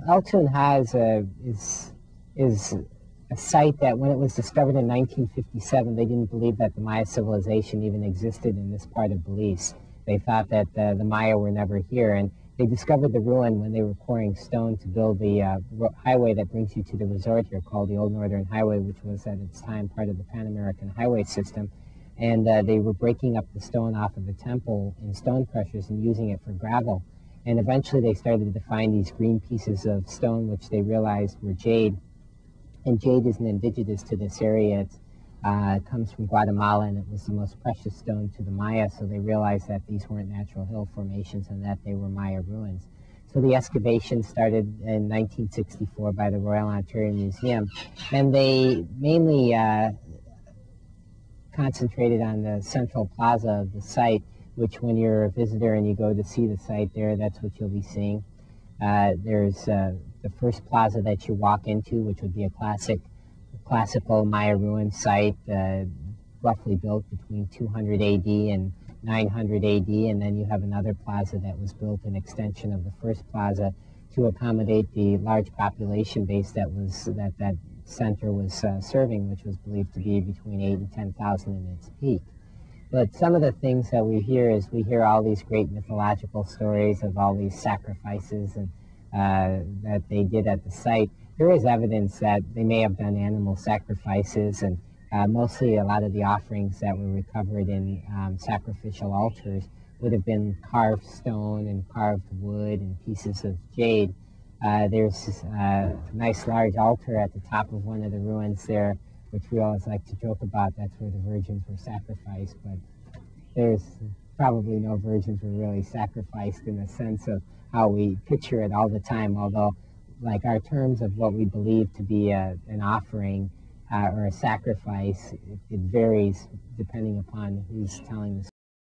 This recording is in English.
Altun is a site that when it was discovered in 1957, they didn't believe that the Maya civilization even existed in this part of Belize. They thought that the Maya were never here, and they discovered the ruin when they were pouring stone to build the highway that brings you to the resort here, called the Old Northern Highway, which was at its time part of the Pan American Highway system. And they were breaking up the stone off of the temple in stone crushers and using it for gravel. And eventually they started to find these green pieces of stone, which they realized were jade. And jade isn't indigenous to this area. It comes from Guatemala, and it was the most precious stone to the Maya, so they realized that these weren't natural hill formations and that they were Maya ruins. So the excavation started in 1964 by the Royal Ontario Museum, and they mainly concentrated on the central plaza of the site, which when you're a visitor and you go to see the site there, that's what you'll be seeing. There's the first plaza that you walk into, which would be a classical Maya ruin site, roughly built between 200 AD and 900 AD, and then you have another plaza that was built an extension of the first plaza to accommodate the large population base that center was serving, which was believed to be between 8 and 10,000 in its peak. But some of the things that we hear is we hear all these great mythological stories of all these sacrifices and that they did at the site. There is evidence that they may have done animal sacrifices, and mostly a lot of the offerings that were recovered in sacrificial altars would have been carved stone and carved wood and pieces of jade. There's a nice large altar at the top of one of the ruins there, which we always like to joke about. That's where the virgins were sacrificed, but there's probably no virgins were really sacrificed in the sense of how we picture it all the time, although like our terms of what we believe to be an offering or a sacrifice, it varies depending upon who's telling the